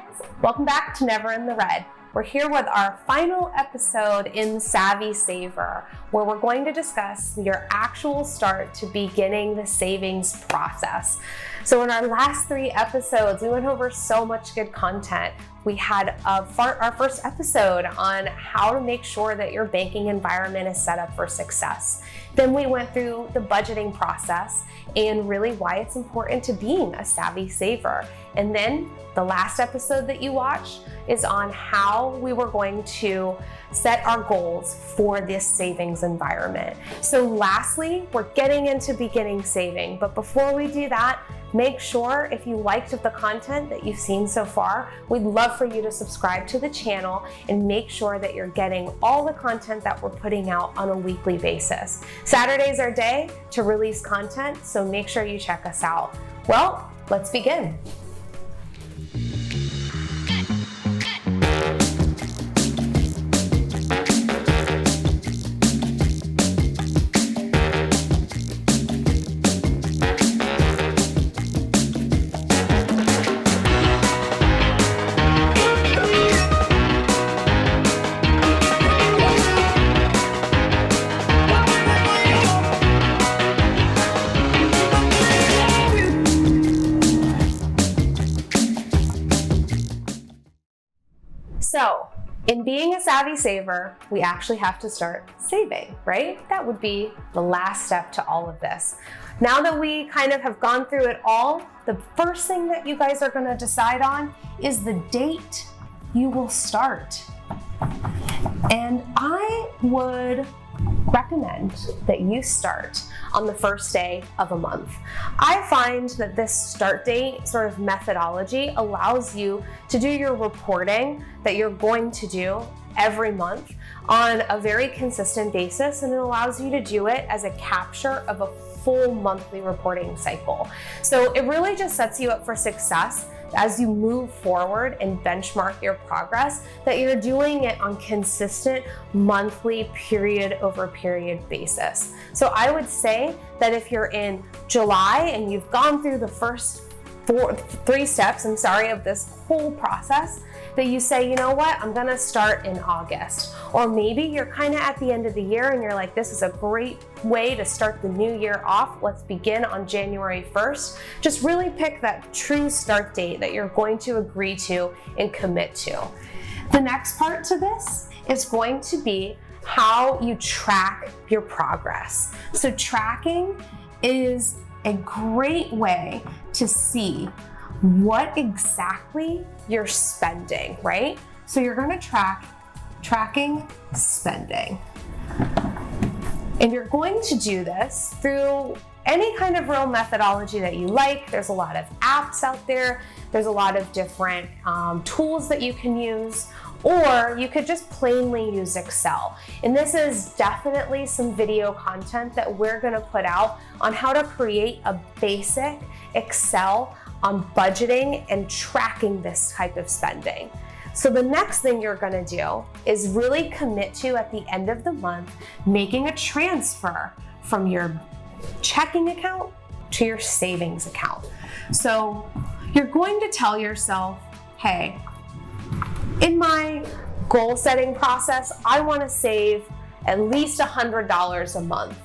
friends, welcome back to Never in the Red. We're here with our final episode in Savvy Saver, where we're going to discuss your actual start to beginning the savings process. So in our last 3 episodes, we went over so much good content. We had our first episode on how to make sure that your banking environment is set up for success. Then we went through the budgeting process and really why it's important to being a savvy saver. And then the last episode that you watched is on how we were going to set our goals for this savings environment. So lastly, we're getting into beginning saving. But before we do that, make sure if you liked the content that you've seen so far, we'd love for you to subscribe to the channel and make sure that you're getting all the content that we're putting out on a weekly basis. Saturday's our day to release content, so make sure you check us out. Well, let's begin. So, in being a savvy saver, we actually have to start saving, right? That would be the last step to all of this. Now that we kind of have gone through it all, the first thing that you guys are going to decide on is the date you will start. And I would recommend that you start on the first day of a month. I find that this start date sort of methodology allows you to do your reporting that you're going to do every month on a very consistent basis, and it allows you to do it as a capture of a full monthly reporting cycle. So it really just sets you up for success as you move forward and benchmark your progress, that you're doing it on consistent monthly period over period basis. So I would say that if you're in July and you've gone through the first 3 steps, of this whole process, that you say, you know what, I'm gonna start in August. Or maybe you're kind of at the end of the year and you're like, this is a great way to start the new year off. Let's begin on January 1st. Just really pick that true start date that you're going to agree to and commit to. The next part to this is going to be how you track your progress. So tracking is a great way to see what exactly you're spending, right? So you're going to tracking spending. And you're going to do this through any kind of real methodology that you like. There's a lot of apps out there. There's a lot of different tools that you can use, or you could just plainly use Excel. And this is definitely some video content that we're gonna put out on how to create a basic Excel on budgeting and tracking this type of spending. So the next thing you're gonna do is really commit to, at the end of the month, making a transfer from your checking account to your savings account. So you're going to tell yourself, hey, in my goal setting process, I want to save at least $100 a month.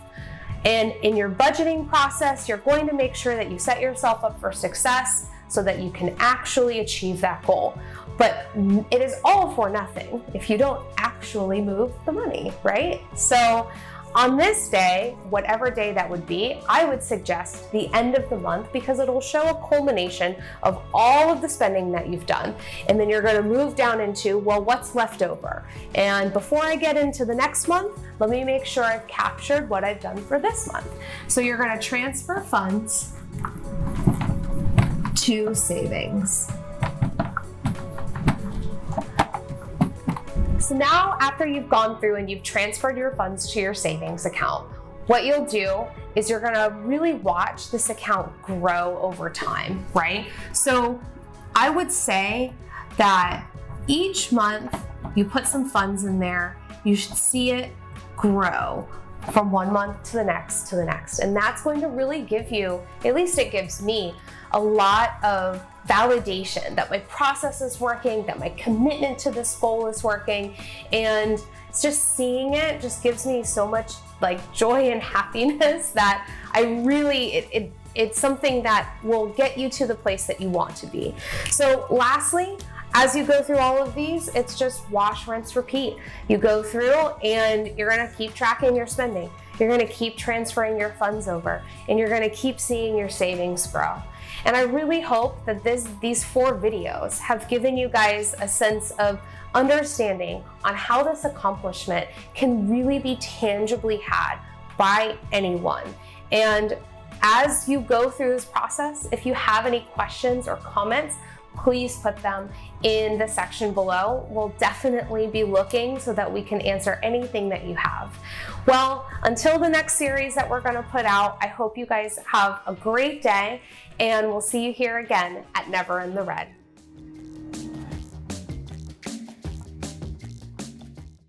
And in your budgeting process, you're going to make sure that you set yourself up for success so that you can actually achieve that goal. But it is all for nothing if you don't actually move the money, right? So on this day, whatever day that would be, I would suggest the end of the month, because it'll show a culmination of all of the spending that you've done. And then you're going to move down into, well, what's left over? And before I get into the next month, let me make sure I've captured what I've done for this month. So you're going to transfer funds to savings. So now, after you've gone through and you've transferred your funds to your savings account, what you'll do is you're gonna really watch this account grow over time, right? So I would say that each month you put some funds in there, you should see it grow from one month to the next to the next. And that's going to really give you, at least it gives me, a lot of validation that my process is working, that my commitment to this goal is working. And it's just seeing it just gives me so much like joy and happiness that I really, it's something that will get you to the place that you want to be. So lastly, as you go through all of these, it's just wash, rinse, repeat. You go through and you're gonna keep tracking your spending. You're gonna keep transferring your funds over, and you're gonna keep seeing your savings grow. And I really hope that these 4 videos have given you guys a sense of understanding on how this accomplishment can really be tangibly had by anyone. And as you go through this process, if you have any questions or comments, please put them in the section below. We'll definitely be looking so that we can answer anything that you have. Well, until the next series that we're going to put out, I hope you guys have a great day, and we'll see you here again at Never in the Red.